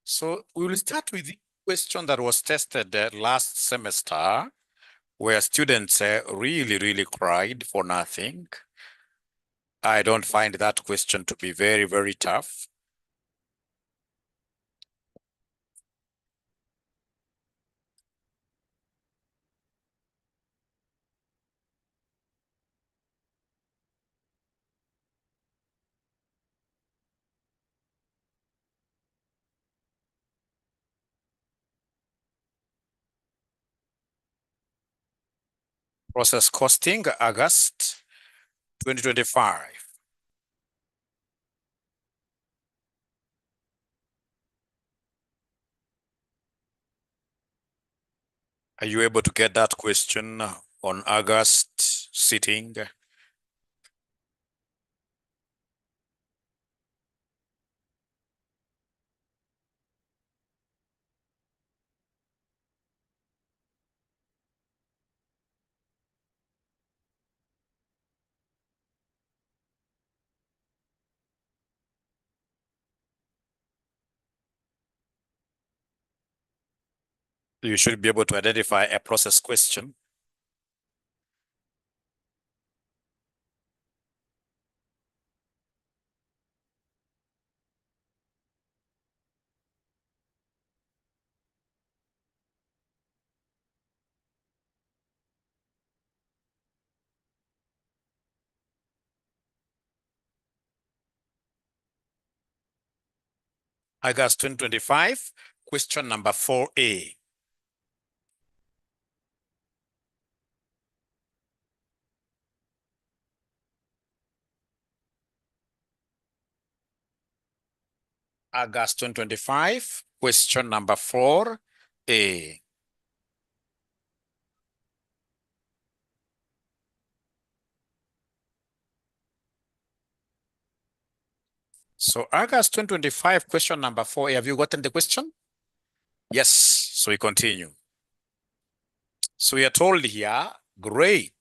So we will start with the question that was tested last semester, where students really cried for nothing. I don't find that question to be very tough. Process costing, August 2025. Are you able to get that question on August sitting? You should be able to identify a process question. August 2025, question number 4A. August 2025, question number 4A. So August 2025, question number 4A. Have you gotten the question? Yes, so we continue. So we are told here, great,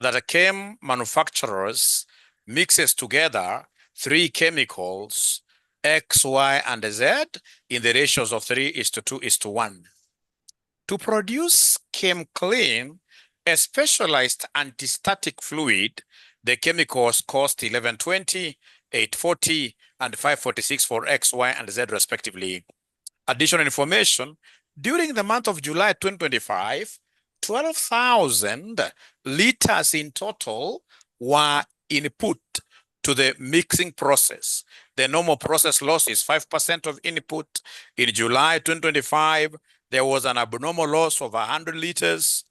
that a chem manufacturers mixes together 3 chemicals, X, Y, and Z, in the ratios of 3:2:1. To produce 𝐂𝐿, a specialized antistatic fluid, the chemicals cost 1120, 840, and 546 for X, Y, and Z respectively. Additional information, during the month of July 2025, 12,000 liters in total were input to the mixing process. The normal process loss is 5% of input. In July 2025, there was an abnormal loss of 100 liters.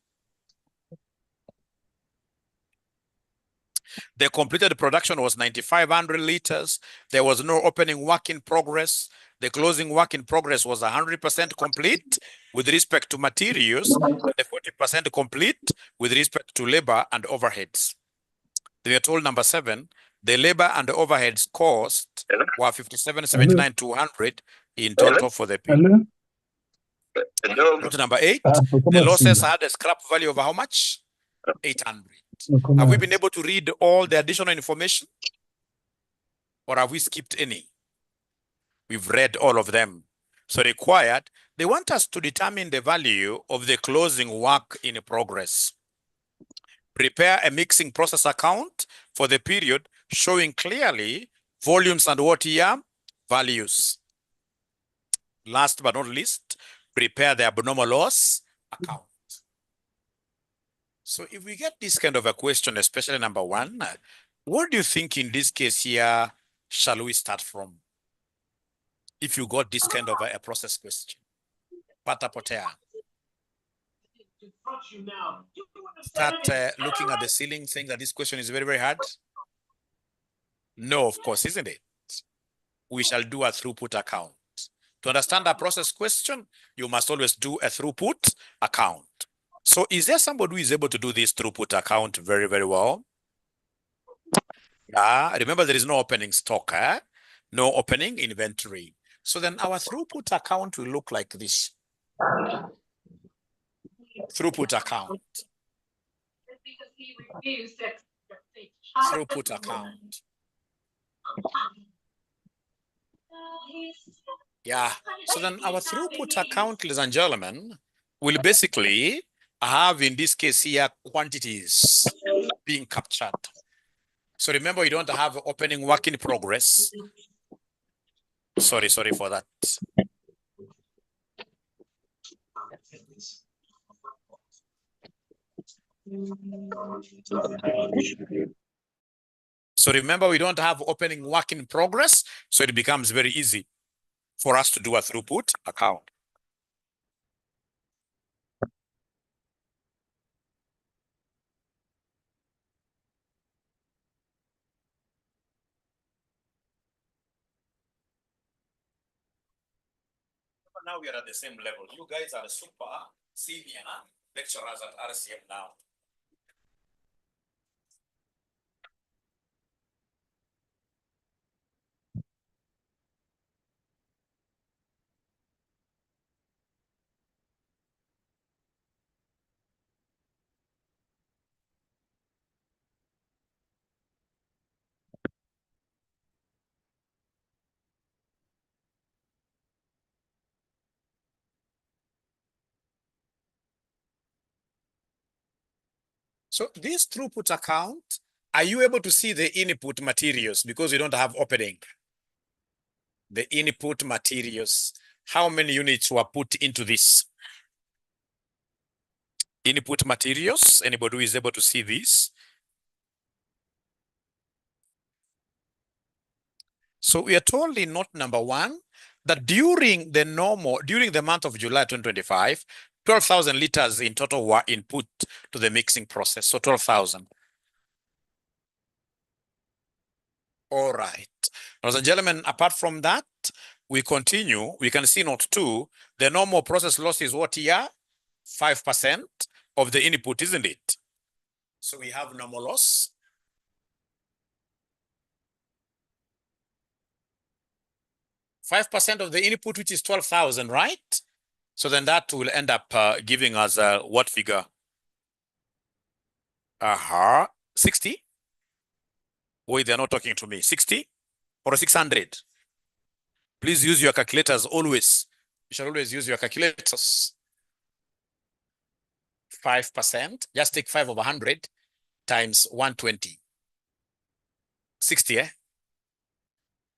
The completed production was 9,500 liters. There was no opening work in progress. The closing work in progress was 100% complete with respect to materials, and the 40% complete with respect to labor and overheads. We are told number 7, the labor and the overheads cost were 57,79,200 in total for the period. Number 8, the losses had a scrap value of how much? 800. Have we been able to read all the additional information? Or have we skipped any? We've read all of them. So required, they want us to determine the value of the closing work in progress. Prepare a mixing process account for the period showing clearly volumes and what here? Values. Last but not least, prepare the abnormal loss account. So if we get this kind of a question, especially number 1, what do you think in this case here, shall we start from? If you got this kind of a process question. Pata potea. Start looking at the ceiling, saying that this question is very hard? No, of course, isn't it? We shall do a throughput account. To understand a process question, you must always do a throughput account. So is there somebody who is able to do this throughput account very well? Remember, there is no opening stock, no opening inventory. So then our throughput account will look like this. Throughput account. Throughput account. Yeah, So then our throughput account, ladies and gentlemen, will basically have, in this case here, quantities being captured. So remember, you don't have opening work in progress. Sorry for that. So remember, we don't have opening work in progress, so it becomes very easy for us to do a throughput account. Now we are at the same level. You guys are super senior lecturers at RCM now. So this throughput account, are you able to see the input materials because you don't have opening? The input materials, how many units were put into this? Input materials, anybody who is able to see this? So we are told in note number 1 that during the month of July 2025, 12,000 liters in total were input to the mixing process. So 12,000. All right. Ladies and gentlemen, apart from that, we continue. We can see note 2. The normal process loss is what here? 5% of the input, isn't it? So we have normal loss. 5% of the input, which is 12,000, right? So then that will end up giving us what figure? 60? Wait, they're not talking to me. 60 or 600? Please use your calculators always. You should always use your calculators. 5%, just take 5 over 100 times 120. 60,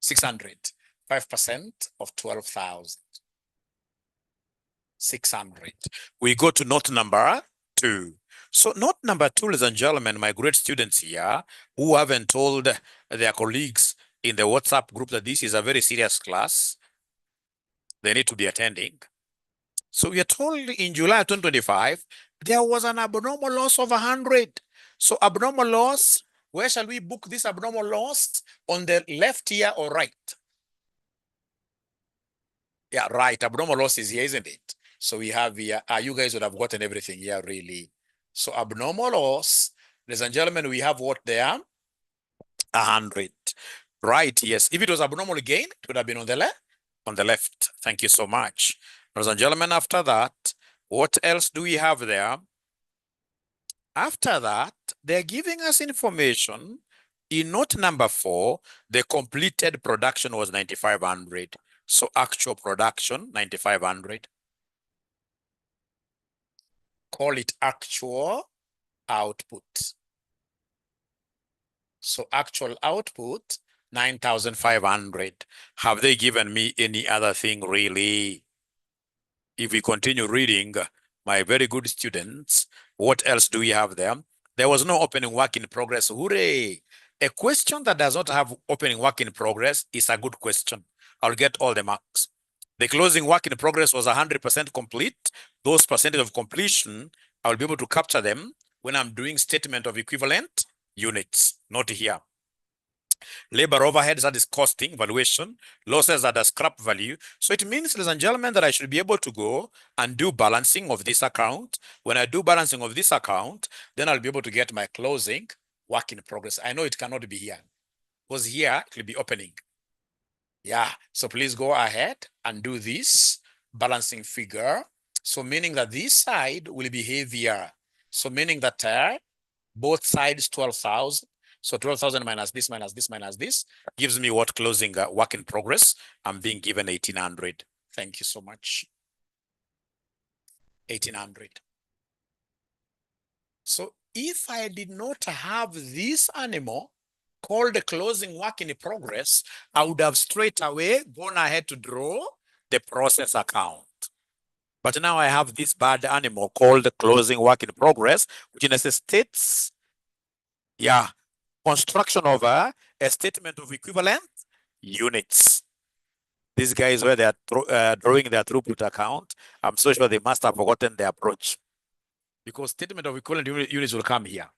600. 5% of 12,000. 600. We go to note number 2. So note number 2, ladies and gentlemen, my great students here who haven't told their colleagues in the WhatsApp group that this is a very serious class, they need to be attending. So we are told in July 2025, there was an abnormal loss of 100. So abnormal loss, where shall we book this abnormal loss? On the left here or right? Yeah, right. Abnormal loss is here, isn't it? So we have here, you guys would have gotten everything here, really. So abnormal loss, ladies and gentlemen, we have what there? 100. Right, yes. If it was abnormal gain, it would have been on the left. On the left. Thank you so much. Ladies and gentlemen, after that, what else do we have there? After that, they're giving us information. In note number 4, the completed production was 9,500. So actual production, 9,500. Call it actual output. So actual output, 9,500. Have they given me any other thing really? If we continue reading, my very good students, what else do we have there? There was no opening work in progress. Hooray! A question that does not have opening work in progress is a good question. I'll get all the marks. The closing work in progress was 100% complete. Those percentage of completion, I'll be able to capture them when I'm doing statement of equivalent units, not here. Labor overheads, that is costing, valuation. Losses are the scrap value. So it means, ladies and gentlemen, that I should be able to go and do balancing of this account. When I do balancing of this account, then I'll be able to get my closing work in progress. I know it cannot be here, because here it will be opening. Yeah, so please go ahead and do this balancing figure. So meaning that this side will be heavier. So meaning that both sides 12,000. So 12,000 minus this, minus this, minus this gives me what closing work in progress. I'm being given 1,800. Thank you so much. 1800. So if I did not have this animal called the closing work in progress, I would have straight away gone ahead to draw the process account. But now I have this bad animal called the closing work in progress, which necessitates, construction of a statement of equivalent units. These guys, where they are drawing their throughput account, I'm so sure they must have forgotten the approach, because statement of equivalent units will come here,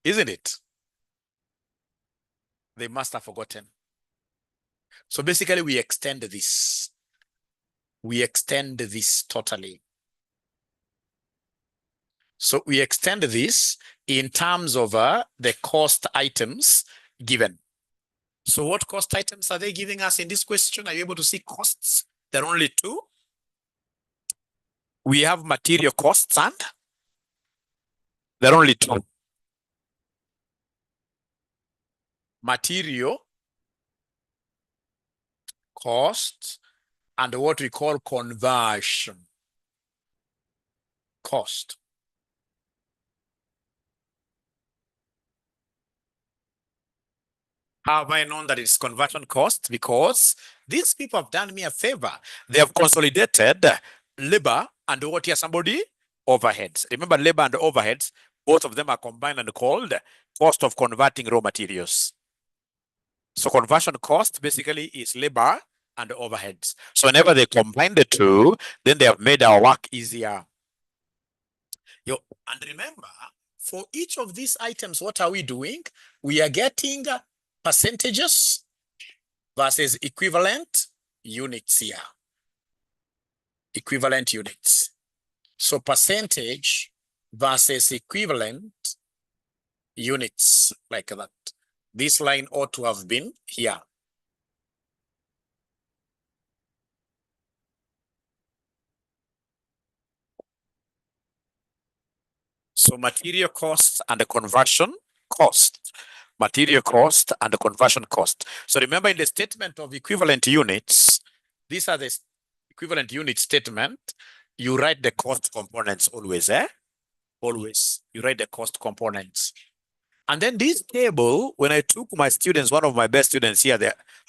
isn't it? They must have forgotten. So basically, we extend this. We extend this totally. So we extend this in terms of the cost items given. So what cost items are they giving us in this question? Are you able to see costs? There are only two. We have material costs, and there are only two. Material cost and what we call conversion cost. How have I known that it's conversion cost? Because these people have done me a favor. They have consolidated labor and what here somebody overheads. Remember, labor and overheads, both of them are combined and called cost of converting raw materials. So conversion cost basically is labor and overheads. So whenever they combine the two, then they have made our work easier. And remember, for each of these items, what are we doing? We are getting percentages versus equivalent units here. Equivalent units. So percentage versus equivalent units, like that. This line ought to have been here. So material cost and the conversion cost. Material cost and the conversion cost. So remember, in the statement of equivalent units, these are the equivalent unit statement. You write the cost components always, Always. You write the cost components. And then this table, when I took my students, one of my best students here,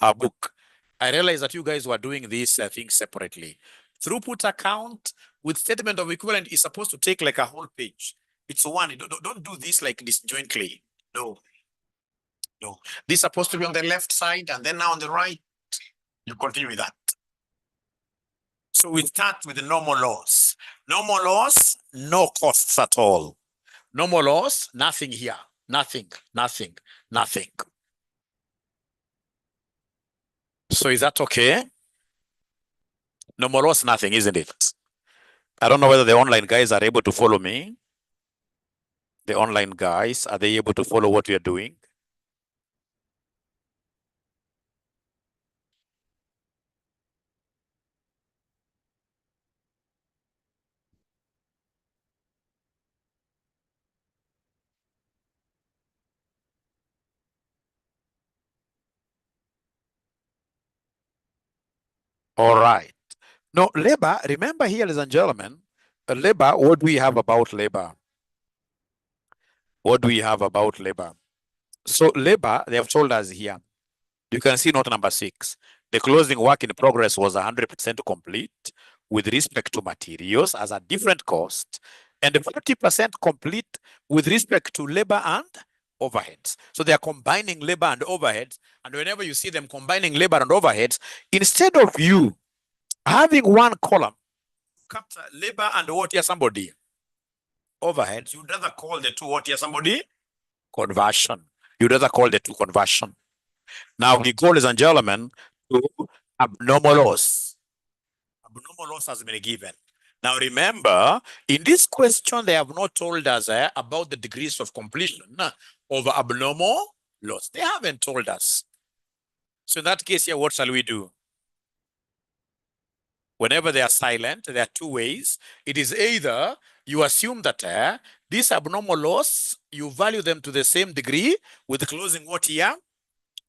her book, I realized that you guys were doing these things separately. Throughput account with statement of equivalent is supposed to take like a whole page. It's one. Don't do this like disjointly. No. This is supposed to be on the left side, and then now on the right. You continue with that. So we start with the normal loss. Normal loss, no costs at all. Normal loss, nothing here. Nothing. So is that okay? Normal loss, nothing, isn't it? I don't know whether the online guys are able to follow me. The online guys, are they able to follow what we are doing? All right. Now, labor, remember here, ladies and gentlemen, labor, what do we have about labor? What do we have about labor? So labor, they have told us here, you can see note number 6. The closing work in progress was 100% complete with respect to materials as a different cost, and 40% complete with respect to labor and overheads. So they are combining labor and overheads. And whenever you see them combining labor and overheads, instead of you having one column, capture labor and what here somebody, overheads, you'd rather call the two what here somebody, conversion. You'd rather call the two conversion. Now we go, ladies and gentlemen, to abnormal loss. Abnormal loss has been given. Now remember, in this question, they have not told us about the degrees of completion of abnormal loss. They haven't told us. So in that case here, what shall we do? Whenever they are silent, there are two ways. It is either you assume that this abnormal loss, you value them to the same degree with closing what here?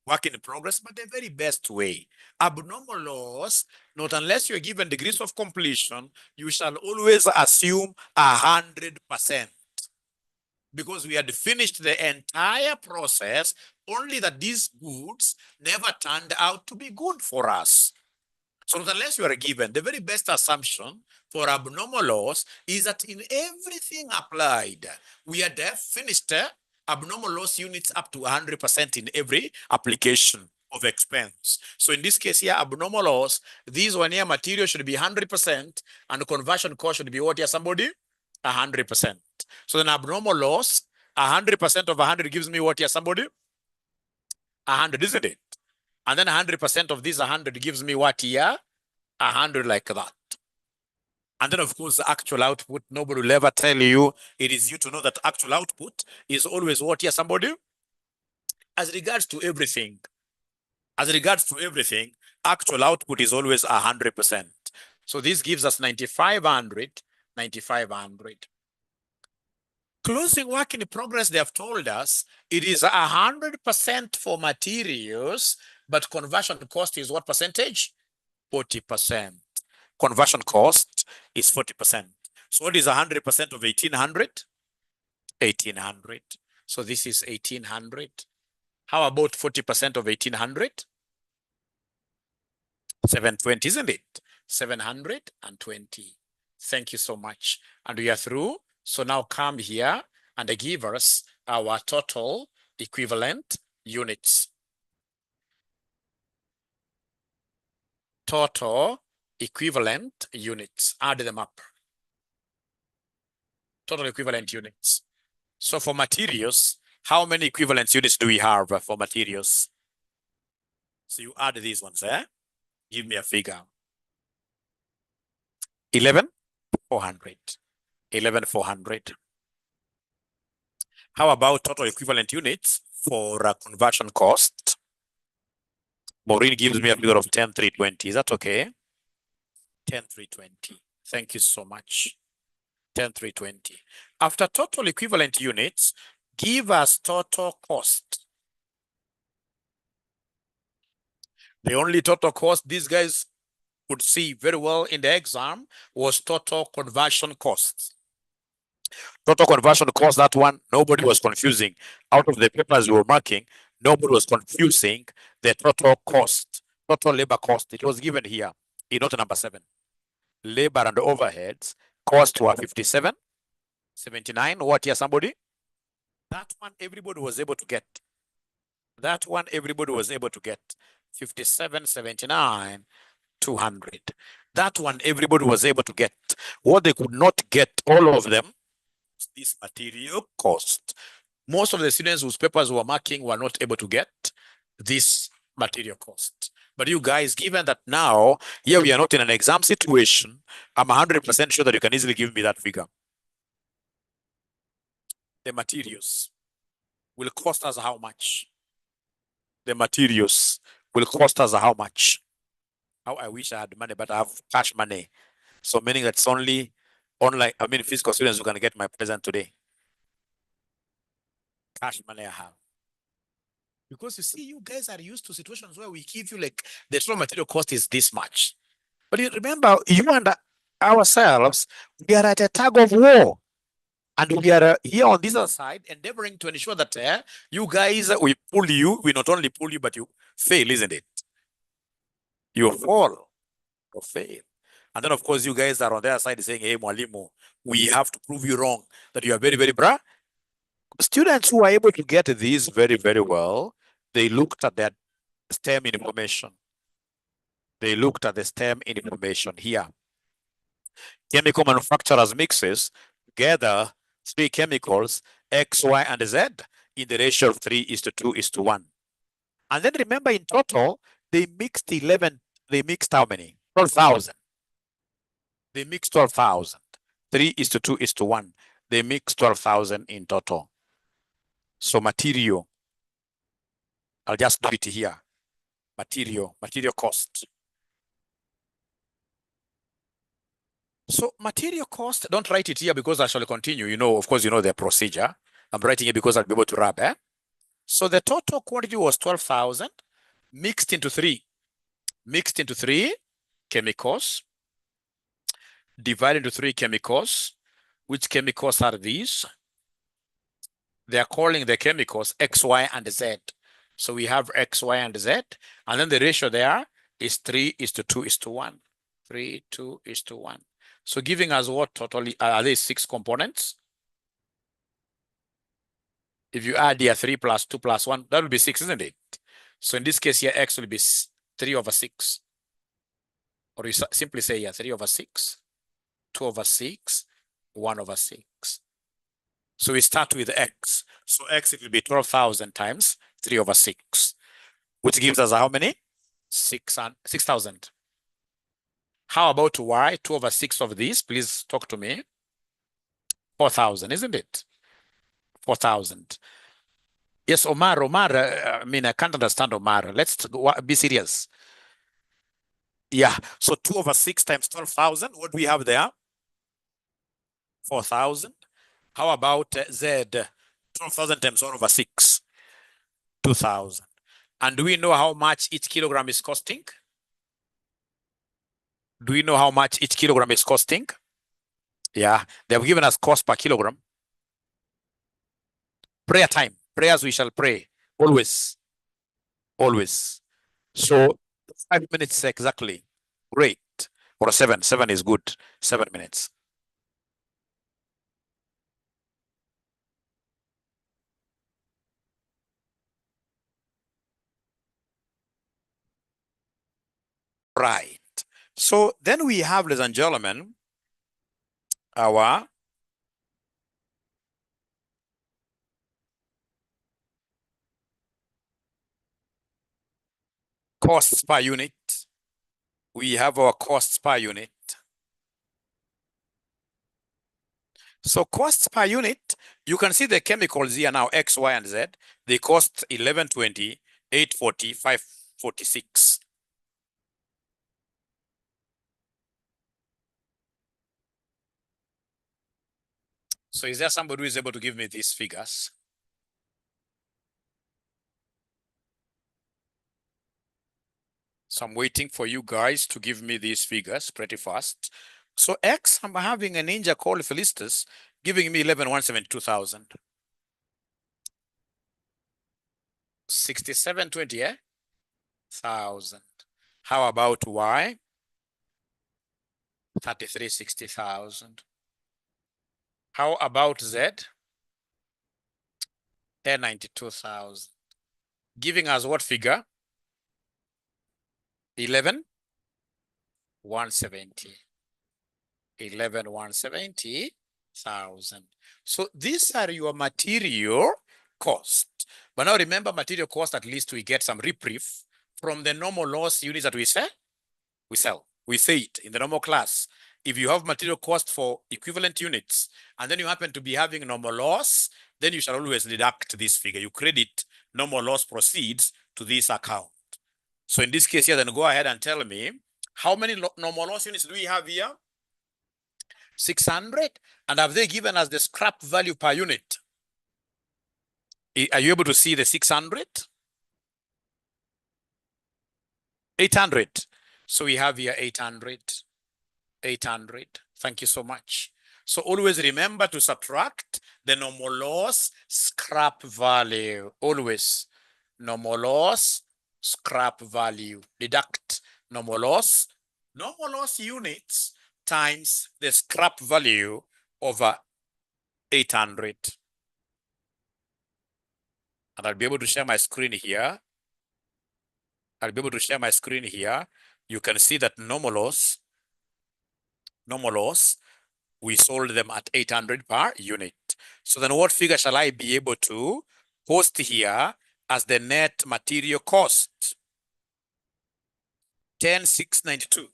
work in progress, but the very best way. Abnormal loss, not unless you're given degrees of completion, you shall always assume 100%. Because we had finished the entire process, only that these goods never turned out to be good for us. So unless you are given, the very best assumption for abnormal loss is that in everything applied, we had finished abnormal loss units up to 100% in every application of expense. So in this case here, abnormal loss, these one here material should be 100% and the conversion cost should be what here, somebody? 100%. So then abnormal loss, 100% of 100 gives me what here, somebody? 100, isn't it? And then 100% of this 100 gives me what here? 100 like that. And then, of course, the actual output, nobody will ever tell you. It is you to know that actual output is always what here, somebody? As regards to everything, actual output is always 100%. So this gives us 9,500, 9,500. Closing work in progress, they have told us it is 100% for materials, but conversion cost is what percentage? 40%. Conversion cost is 40%. So what is 100% of 1,800? 1,800. So this is 1,800. How about 40% of 1,800? 720, isn't it? 720. Thank you so much. And we are through. So now come here and give us our total equivalent units. Total equivalent units. Add them up. Total equivalent units. So for materials, how many equivalent units do we have for materials? So you add these ones, eh? Give me a figure. 11,400. 11,400. How about total equivalent units for conversion cost? Maureen gives me a figure of 10,320. Is that okay? 10,320. Thank you so much. 10,320. After total equivalent units, give us total cost. The only total cost these guys could see very well in the exam was total conversion costs. Total conversion cost, that one, nobody was confusing. Out of the papers we were marking, nobody was confusing the total cost, total labor cost. It was given here in note number 7. Labor and overheads cost were 57, 79. What here, somebody? That one everybody was able to get. That one everybody was able to get. 57, 79, 200. That one everybody was able to get. What they could not get, all of them, this material cost. Most of the students whose papers were marking were not able to get this material cost. But you guys, given that now, here we are not in an exam situation, I'm 100% sure that you can easily give me that figure. The materials will cost us how much? The materials will cost us how much? How I wish I had money, but I have cash money. So meaning that's only online, I mean, physical students who can get my present today. Cash money I have. Because you see, you guys are used to situations where we give you like the total material cost is this much. But you remember, you and ourselves, we are at a tug of war. And we are here on this other side endeavoring to ensure that you guys, we pull you, we not only pull you, but you fail, isn't it? You fall or fail. And then, of course, you guys are on the other side saying, hey, Mwalimu, we have to prove you wrong, that you are very, very bra. Students who are able to get these very, very well, they looked at that STEM information. They looked at the STEM information here. Chemical manufacturers mixes together 3 chemicals, X, Y, and Z, in the ratio of 3:2:1. And then remember, in total, they mixed 11, they mixed how many? 12,000. They mixed 12,000. 3:2:1. They mixed 12,000 in total. So material, I'll just do it here. Material cost. So material cost, don't write it here because I shall continue. You know, of course, you know the procedure. I'm writing it because I'll be able to wrap, So the total quantity was 12,000 mixed into three chemicals, divided into three chemicals. Which chemicals are these? They are calling the chemicals X, Y, and Z. So we have X, Y, and Z. And then the ratio there is 3:2:1. 3:2:1. So giving us what totally are these 6 components? If you add here 3 plus 2 plus 1, that will be 6, isn't it? So in this case here, X will be 3/6. Or you simply say here 3/6, 2/6, 1/6. So we start with X. So X, it will be 12,000 times 3/6, which gives us how many? 6,000. How about Y? 2/6 of this, please talk to me. 4,000, isn't it? 4,000. Yes, Omar, I mean, I can't understand Omar. Let's be serious. Yeah, so 2/6 times 12,000, what do we have there? 4,000. How about Z? 12,000 times 1/6, 2,000. And do we know how much each kilogram is costing? Do we know how much each kilogram is costing? Yeah, they have given us cost per kilogram. Prayer time. Prayers we shall pray. Always. Always. So 5 minutes exactly. Great. Or 7. 7 is good. 7 minutes. Right. So then we have, ladies and gentlemen, our costs per unit. We have our costs per unit. So costs per unit, you can see the chemicals here now, X, Y, and Z. They cost 11.20, 8.40, 5.46. So is there somebody who is able to give me these figures? So I'm waiting for you guys to give me these figures pretty fast. So X, I'm having a ninja called Philistus giving me 11,172,000. 67.20, eh? 1,000. How about Y? 33.60,000. How about Z? 10.92,000. Giving us what figure? 11,170. 11,170,000. So these are your material cost. But now remember, material cost, at least we get some reprieve from the normal loss units that we sell. We say it in the normal class. If you have material cost for equivalent units, and then you happen to be having normal loss, then you shall always deduct this figure. You credit normal loss proceeds to this account. So in this case here, then go ahead and tell me, how many normal loss units do we have here? 600. And have they given us the scrap value per unit? Are you able to see the 600? 800. So we have here 800. 800. Thank you so much. So always remember to subtract the normal loss scrap value. Always normal loss scrap value. Deduct normal loss units times the scrap value over 800. And I'll be able to share my screen here. You can see that normal loss, we sold them at 800 per unit. So then what figure shall I be able to post here as the net material cost? 10,692.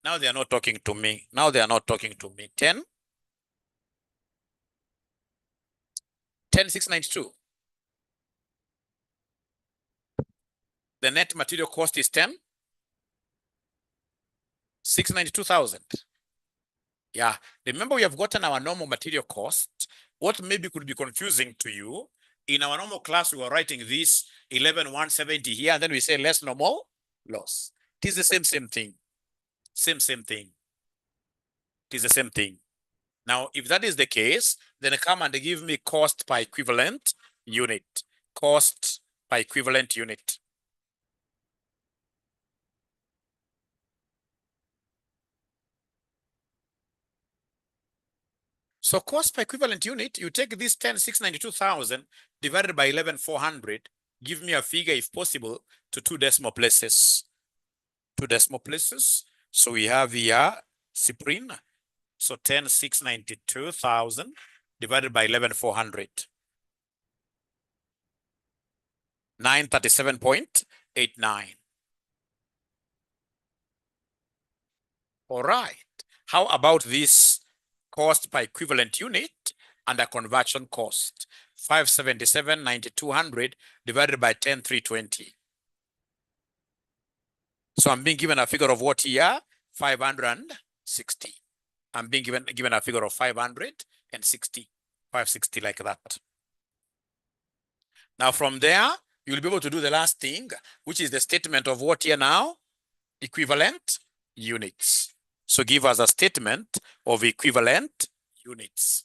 Now they are not talking to me. 10,692. The net material cost is 10,692,000. Yeah, remember we have gotten our normal material cost. What maybe could be confusing to you In our normal class, we were writing this 11,170 here, and then we say less normal loss. It is the same thing. Same thing. It is the same thing. Now, if that is the case, then come and give me cost per equivalent unit. Cost per equivalent unit. So cost per equivalent unit, you take this 10,692,000 divided by 11,400, give me a figure, if possible, to 2 decimal places. 2 decimal places. So we have here Cyprian. So 10,692,000 divided by 11,400. 937.89. All right. How about this cost per equivalent unit and a conversion cost? 577.9200 divided by 10,320. So I'm being given a figure of what here? 560. I'm being given a figure of 560. 560 like that. Now from there, you'll be able to do the last thing, which is the statement of what here now? Equivalent units. So give us a statement of equivalent units.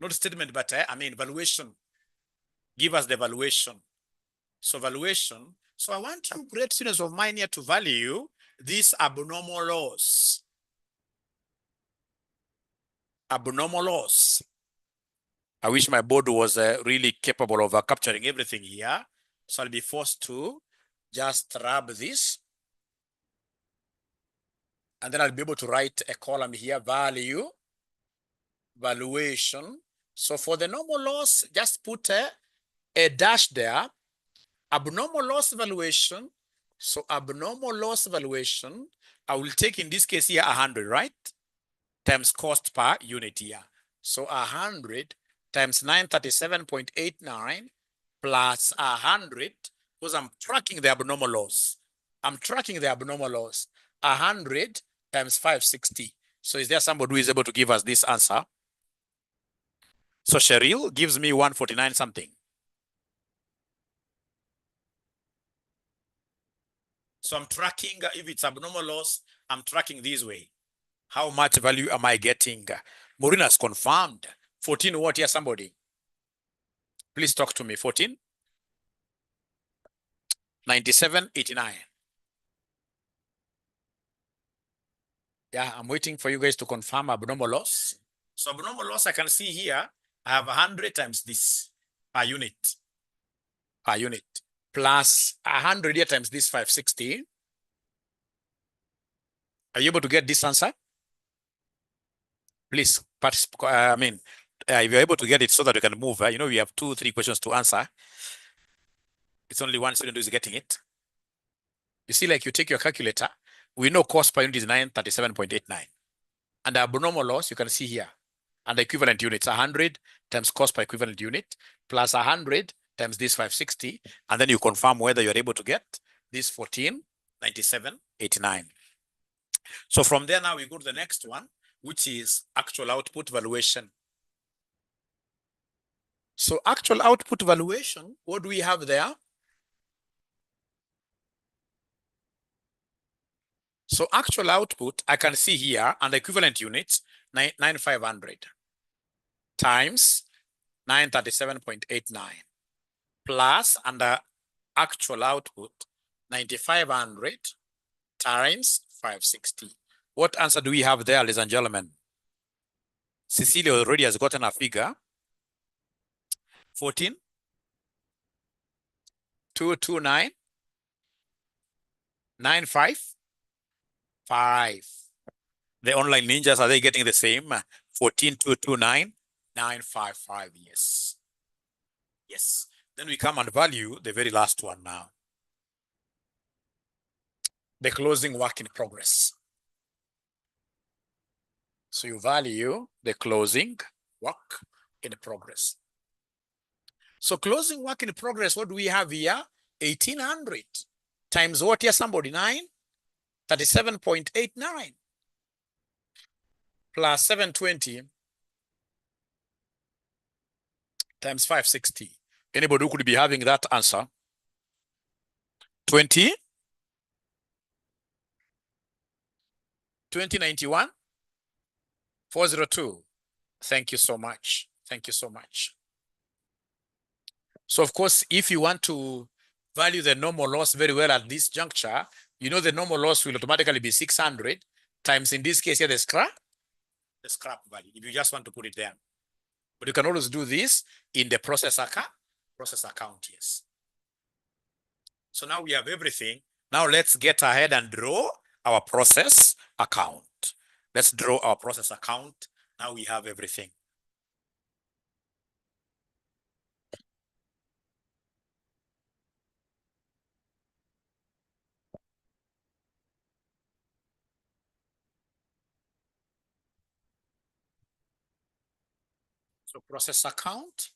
Not statement, but I mean valuation. Give us the valuation. So valuation. So I want you, great students of mine, here to value this abnormal loss. Abnormal loss. I wish my board was really capable of capturing everything here. So I'll be forced to just rub this. And then I'll be able to write a column here, value, valuation. So for the normal loss, just put a dash there. Abnormal loss valuation. So abnormal loss valuation, I will take in this case here 100, right? Times cost per unit here. So 100 times 937.89 plus 100, because I'm tracking the abnormal loss. I'm tracking the abnormal loss. 100 times 560. So is there somebody who is able to give us this answer? So Cheryl gives me 149 something. So I'm tracking, if it's abnormal loss, I'm tracking this way. How much value am I getting? Maureen has confirmed. 14 what here, somebody? Please talk to me. 14? 97.89. Yeah, I'm waiting for you guys to confirm abnormal loss. So abnormal loss, I can see here, I have 100 times this per unit. Per unit. Plus 100 here times this 560. Are you able to get this answer? Please, if you're able to get it so that we can move, you know, we have 2-3 questions to answer. It's only one student who is getting it. You see, like you take your calculator, we know cost per unit is 937.89. And the abnormal loss, you can see here. And the equivalent units, 100 times cost per equivalent unit, plus 100 times this 560. And then you confirm whether you're able to get this 1497.89. So from there now we go to the next one, which is actual output valuation. So actual output valuation, what do we have there? So actual output, I can see here, and the equivalent units, 9,500 times 937.89 plus under actual output, 9,500 times 560. What answer do we have there, ladies and gentlemen? Cecilia already has gotten a figure. 14, 229, 955. The online ninjas, are they getting the same? 14, 229, 955. Yes. Yes. Then we come and value the very last one now. The closing work in progress. So you value the closing work in progress. So closing work in progress, what do we have here? 1,800 times what here, somebody? 937.89 plus 720 times 560. Anybody who could be having that answer? 20? 2091? 402. Thank you so much. Thank you so much. So of course, if you want to value the normal loss very well at this juncture, you know the normal loss will automatically be 600 times, in this case here, the scrap value, if you just want to put it there. But you can always do this in the process account, yes. So now we have everything. Now let's get ahead and draw our process account. Let's draw our process account. Now we have everything. So process account.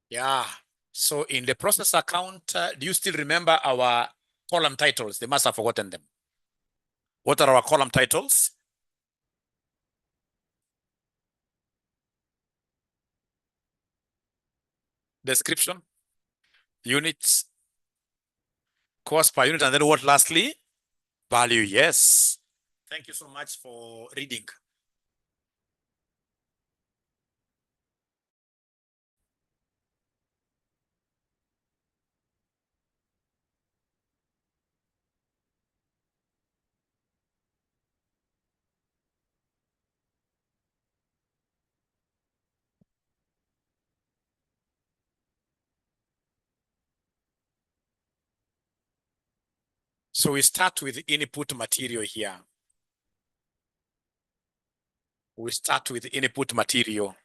Yeah. So in the process account, do you still remember our column titles? They must have forgotten them. What are our column titles? Description, units, cost per unit, and then what lastly? Value, yes. Thank you so much for reading. So we start with input material here. We start with input material.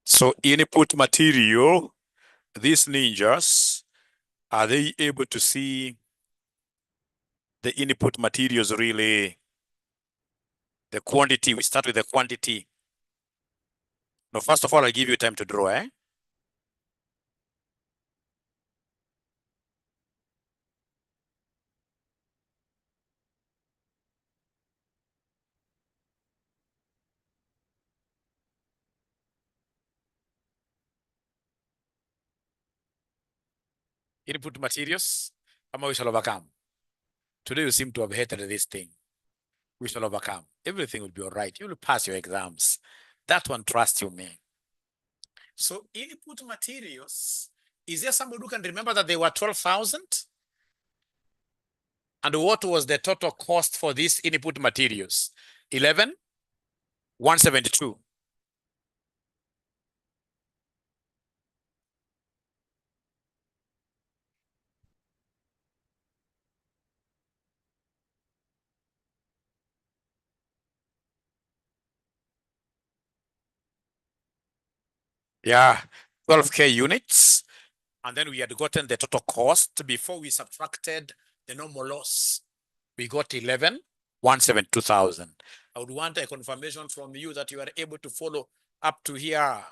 So input material, these ninjas, are they able to see the input materials really? The quantity, we start with the quantity. Now, first of all, I'll give you time to draw, Input materials, we shall overcome. Today you seem to have hated this thing. We shall overcome. Everything will be all right. You will pass your exams. That one, trust you, me. So input materials, is there somebody who can remember that they were 12,000? And what was the total cost for these input materials? 11,172. Yeah, 12K units. And then we had gotten the total cost before we subtracted the normal loss. We got 11,172,000. I would want a confirmation from you that you are able to follow up to here.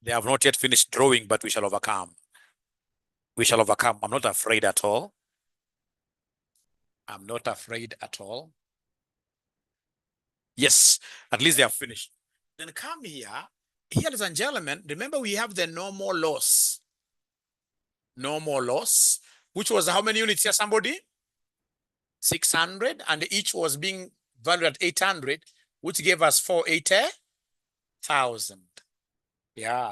They have not yet finished drawing, but we shall overcome. We shall overcome. I'm not afraid at all. I'm not afraid at all. Yes, at least they have finished. Then come here. Here, ladies and gentlemen, remember we have the normal loss. Normal loss, which was how many units here, somebody? 600, and each was being valued at 800, which gave us 480,000. Yeah.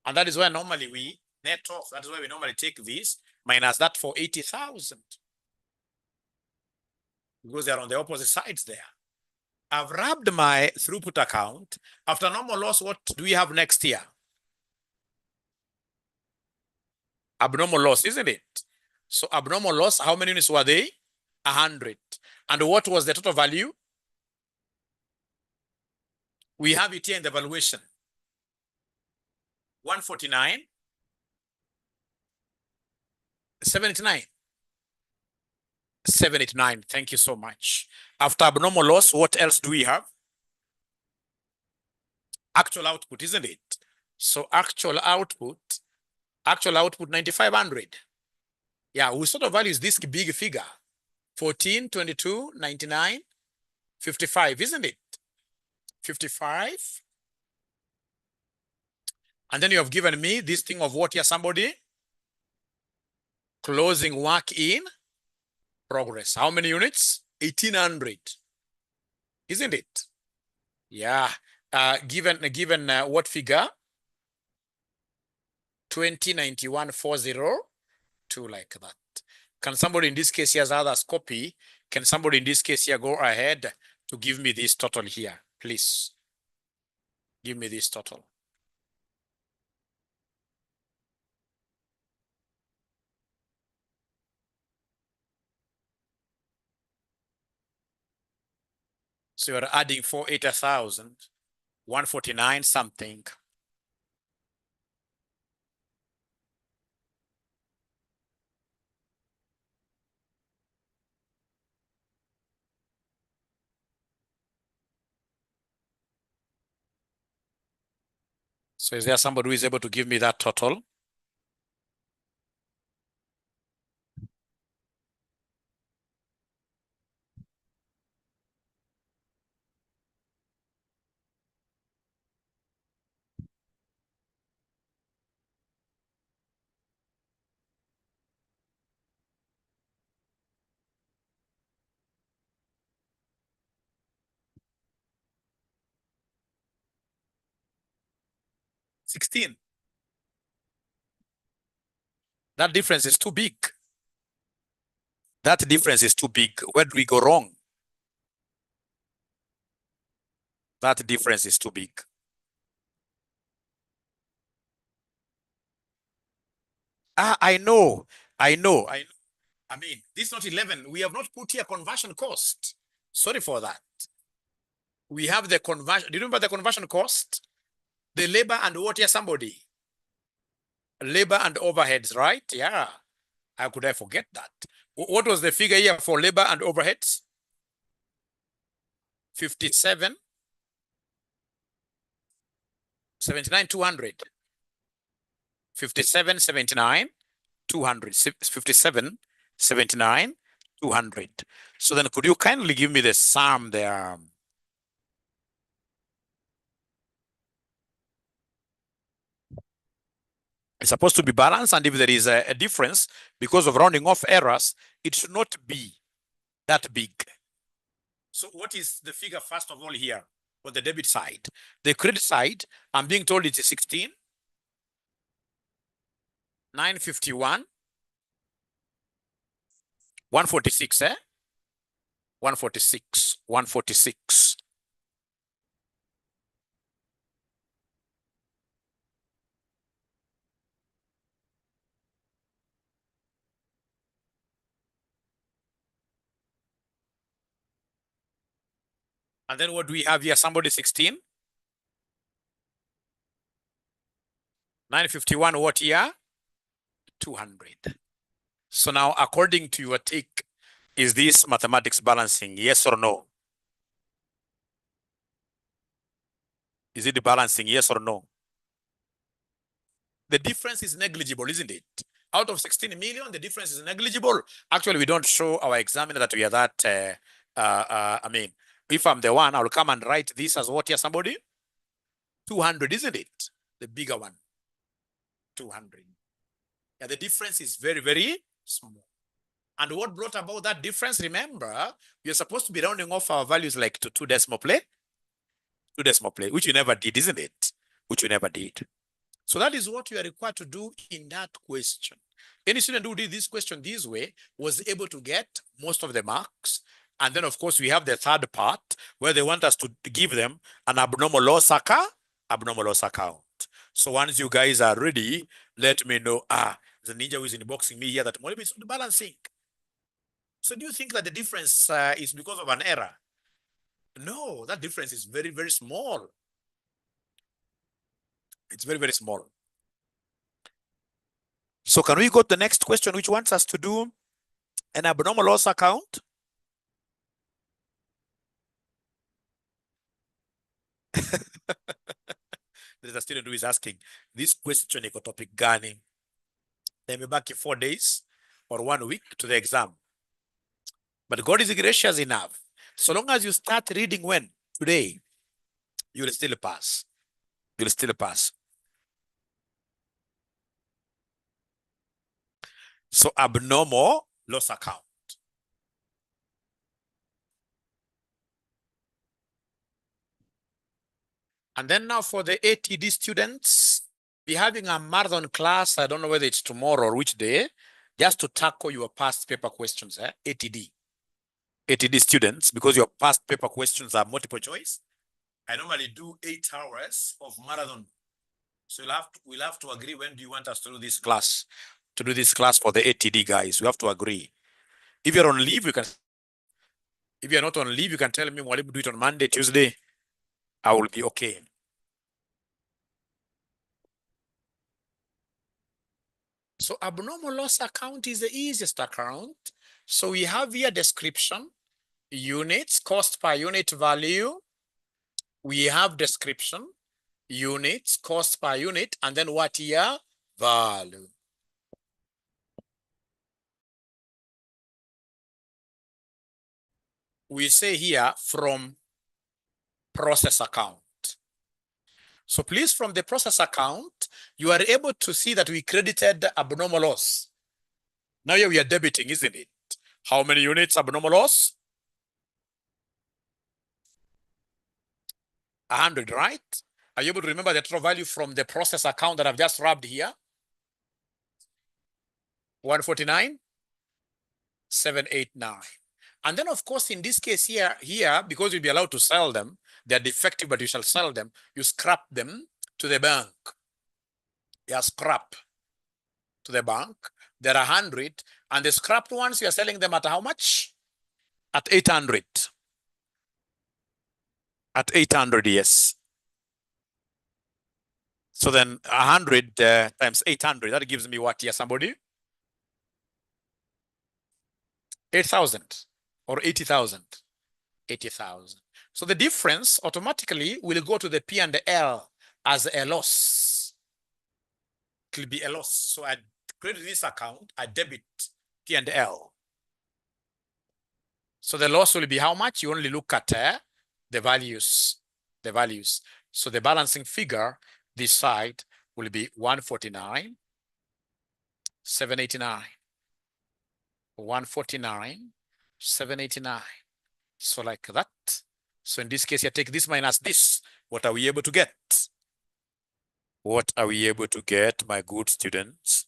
And that is where normally we net off. That is why we normally take this minus that for 80,000. Because they're on the opposite sides there. I've wrapped my throughput account. After normal loss, what do we have next year? Abnormal loss, isn't it? So abnormal loss, how many units were they? 100. And what was the total value? We have it here in the valuation. 149. 79. 789. Thank you so much. After abnormal loss, what else do we have? Actual output, isn't it? So actual output 9,500. Yeah, whose total value is this big figure? 14, 22, 99, 55, isn't it? 55. And then you have given me this thing of what here, somebody? Closing work in progress. How many units? 1800. Isn't it? Yeah. Given what figure? 2091,402, like that. Can somebody in this case here, as others copy? Can somebody in this case here go ahead to give me this total here, please? Give me this total. So you're adding 480,149 something. So is there somebody who is able to give me that total? $16. That difference is too big. That difference is too big. Where do we go wrong? That difference is too big. I know. I mean, this is not 11. We have not put here conversion cost. Sorry for that. We have the conversion. Do you remember the conversion cost? The labor and what here, somebody? Labor and overheads, right? Yeah. How could I forget that? What was the figure here for labor and overheads? 57, 79, 200. 57, 79, 200. 57, 79, 200. So then could you kindly give me the sum there? It's supposed to be balanced, and if there is a difference because of rounding off errors, it should not be that big. So what is the figure first of all here for the debit side? The credit side, I'm being told it's 16, 951, 146, 146, 146. And then what do we have here? Somebody 16, 951, what here? 200. So now, according to your take, is this mathematics balancing? Yes or no? Is it balancing? Yes or no? The difference is negligible, isn't it? Out of 16 million, the difference is negligible. Actually, we don't show our examiner that we are that. I mean, if I'm the one, I'll come and write this as what here, somebody? 200, isn't it? The bigger one. 200. Yeah, the difference is very, very small. And what brought about that difference? Remember, you're supposed to be rounding off our values like to 2 decimal place. 2 decimal place, which you never did, isn't it? Which you never did. So that is what you are required to do in that question. Any student who did this question this way was able to get most of the marks. And then, of course, we have the third part where they want us to give them an abnormal loss account. So once you guys are ready, let me know. The ninja who is inboxing me here that maybe it's not balancing. So do you think that the difference is because of an error? No, that difference is very, very small. It's very, very small. So can we go to the next question, which wants us to do an abnormal loss account? There's a student who is asking, this question iko topic gani? Nimebaki 4 days or 1 week to the exam. But God is gracious enough. So long as you start reading when? Today, you will still pass. You will still pass. So abnormal loss account. And then now for the ATD students, we're having a marathon class. I don't know whether it's tomorrow or which day, just to tackle your past paper questions, ATD. ATD students, because your past paper questions are multiple choice. I normally do 8 hours of marathon. So we'll have to agree, when do you want us to do this class? To do this class for the ATD guys, we have to agree. If you're on leave, you can. If you're not on leave, you can tell me, we'll do it on Monday, Tuesday. I will be okay. So abnormal loss account is the easiest account. So we have here description, units, cost per unit value. We have description, units, cost per unit, and then what here? Value. We say here from process account. So please, from the process account, you are able to see that we credited abnormal loss. Now here we are debiting, isn't it? How many units abnormal loss? 100, right? Are you able to remember the total value from the process account that I've just rubbed here? 149, 789. And then, of course, in this case here, because you'll be allowed to sell them, they're defective, but you shall sell them. You scrap them to the bank. Yeah, scrap to the bank. There are 100, and the scrapped ones, you're selling them at how much? At 800. At 800, yes. So then 100 times 800, that gives me what here, somebody? 8,000 or 80,000. 80,000. So the difference automatically will go to the P and the L as a loss. It will be a loss. So I credit this account, I debit P and L. So the loss will be how much? You only look at the values. The values. So the balancing figure, this side, will be 149, 789. 149, 789. So like that. So in this case, you take this minus this. What are we able to get? What are we able to get, my good students?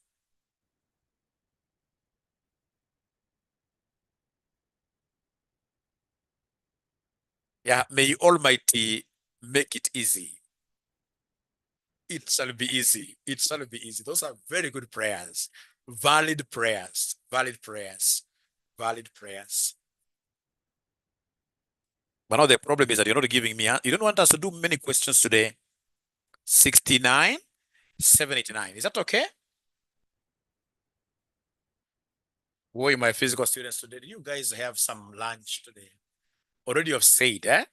Yeah, may Almighty make it easy. It shall be easy. It shall be easy. Those are very good prayers. Valid prayers. Valid prayers. Valid prayers. But now the problem is that you're not giving me, you don't want us to do many questions today. 69, 789. Is that okay? Who are my physical students today? You guys have some lunch today. Already have said, eh?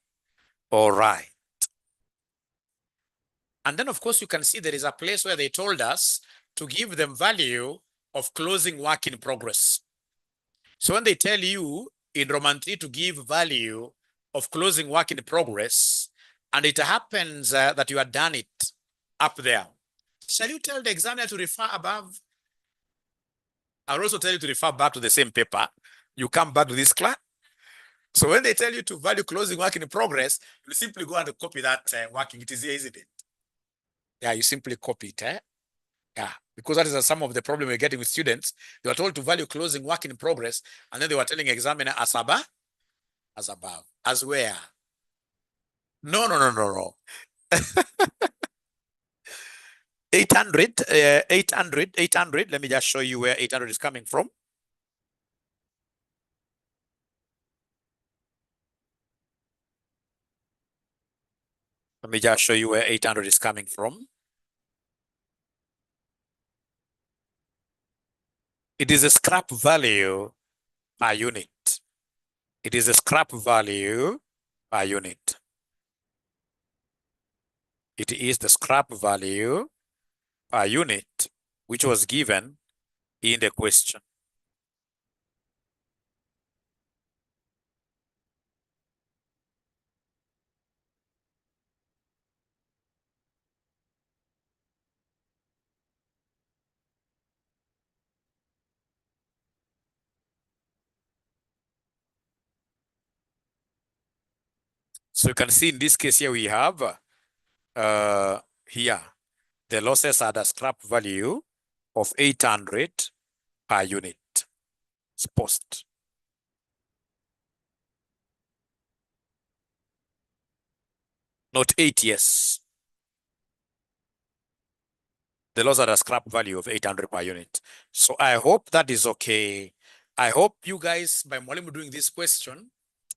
All right. And then, of course, you can see there is a place where they told us to give them value of closing work in progress. So when they tell you in Roman 3 to give value of closing work in progress, and it happens that you have done it up there, shall you tell the examiner to refer above? I'll also tell you to refer back to the same paper. You come back to this class. So when they tell you to value closing work in progress, you simply go and copy that working. It is here, isn't it? Yeah, you simply copy it. Yeah, because that is some of the problem we're getting with students. They were told to value closing work in progress, and then they were telling examiner as above, as where? No. 800, 800. Let me just show you where 800 is coming from. Let me just show you where 800 is coming from. It is a scrap value per unit. It is a scrap value per unit. It is the scrap value per unit, which was given in the question. So you can see in this case here we have here the losses are the scrap value of 800 per unit. It's post. Not 8, yes. The loss are the scrap value of 800 per unit. So I hope that is okay. I hope you guys, by Mwalimu doing this question,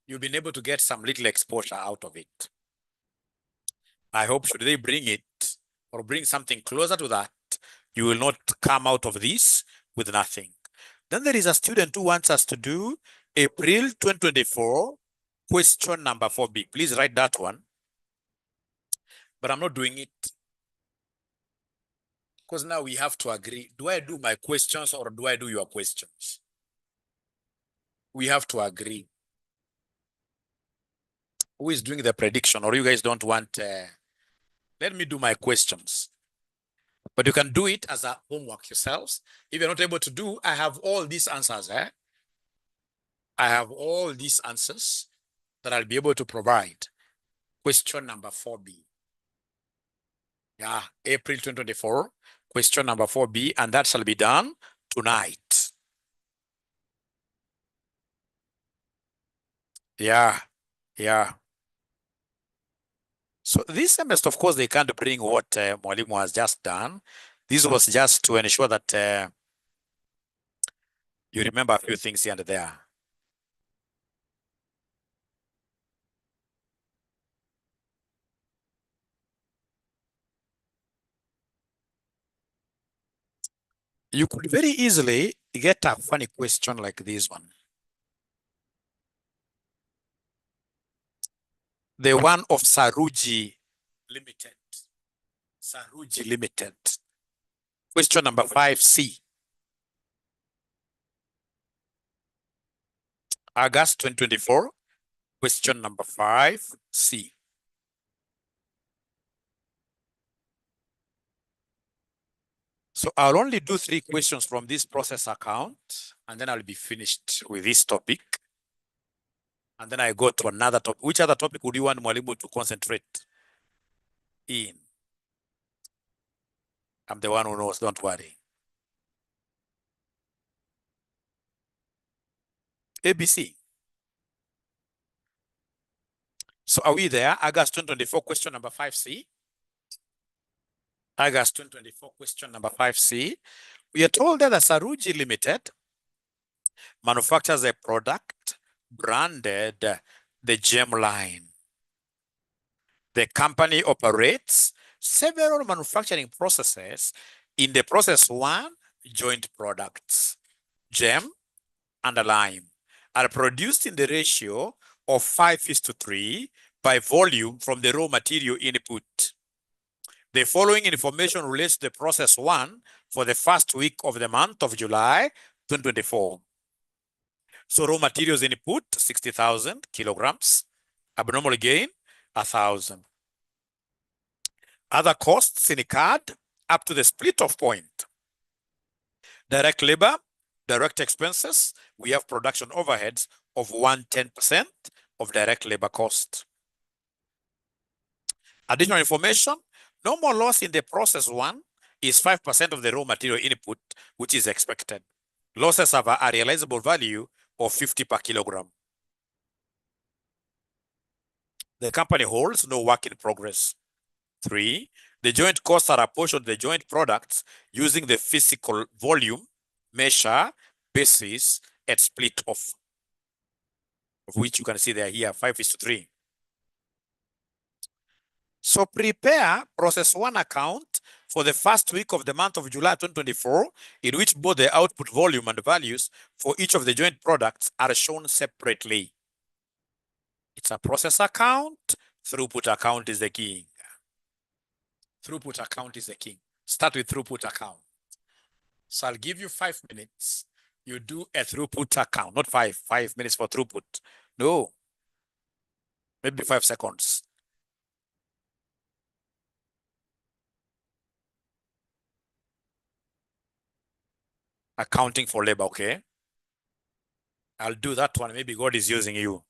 you've been able to get some little exposure out of it. I hope should they bring it or bring something closer to that, you will not come out of this with nothing. Then there is a student who wants us to do April 2024 question number 4B. Please write that one. But I'm not doing it because now we have to agree. Do I do my questions or do I do your questions? We have to agree. Who is doing the prediction, or you guys don't want? Let me do my questions. But you can do it as a homework yourselves. If you're not able to do, I have all these answers. I have all these answers that I'll be able to provide. Question number 4B. Yeah, April 2024. Question number 4B, and that shall be done tonight. Yeah. So this semester, of course, they can't bring what Mwalimu has just done. This was just to ensure that you remember a few things here and there. You could very easily get a funny question like this one. The one of Saruji Limited. Saruji Limited. Question number 5C. August 2024. Question number 5C. So I'll only do 3 questions from this process account, and then I'll be finished with this topic. And then I go to another topic. Which other topic would you want Mwalimu to concentrate in? I'm the one who knows, don't worry. ABC. So are we there? August 2024, question number 5C. August 2024, question number 5C. We are told that the Saruji Limited manufactures a product branded the Gem line. The company operates several manufacturing processes. In the process 1, joint products, Gem and lime, are produced in the ratio of 5:3 by volume from the raw material input. The following information relates to the process 1 for the first week of the month of July 2024. So raw materials input 60,000 kilograms, abnormal gain 1,000. Other costs incurred up to the split off point. Direct labor, direct expenses, we have production overheads of 110% of direct labor cost. Additional information, normal loss in the process 1 is 5% of the raw material input, which is expected. Losses have a realizable value of 50 per kilogram. The company holds no work in progress. 3, the joint costs are apportioned to the joint products using the physical volume, measure, basis, and split off, of which you can see there here, 5:3. So prepare process 1 account for the first week of the month of July 2024, in which both the output volume and values for each of the joint products are shown separately. It's a process account. Throughput account is the king. Throughput account is the king. Start with throughput account. So I'll give you 5 minutes. You do a throughput account, not 5 minutes for throughput. No, maybe 5 seconds. Accounting for labor, okay? I'll do that one. Maybe God is using you.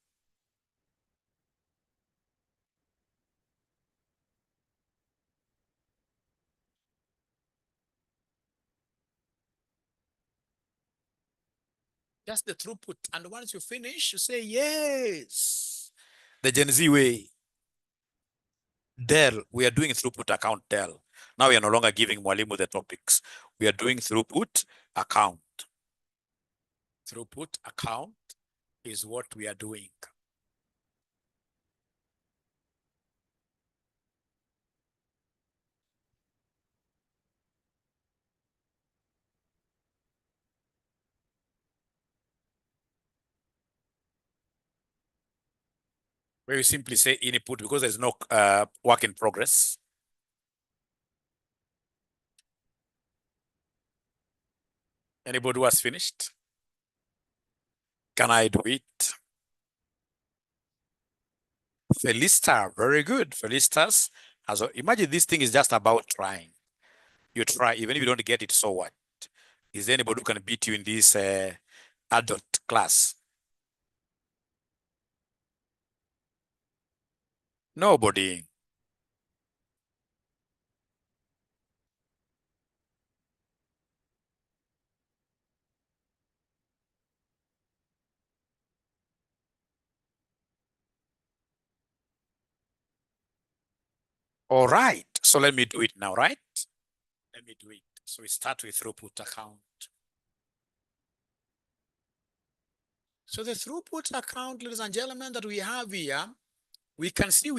Just the throughput. And once you finish, you say, yes, the Gen Z way. Del, we are doing throughput account Del. Now we are no longer giving Mwalimu the topics. We are doing throughput account. Throughput account is what we are doing. Where you simply say input because there's no work in progress. Anybody who has finished? Can I do it? Felista, very good. Felistas, imagine this thing is just about trying. You try, even if you don't get it, so what? Is there anybody who can beat you in this adult class? Nobody. All right. So let me do it now, right? Let me do it. So we start with throughput account. So the throughput account, ladies and gentlemen, that we have here, we can see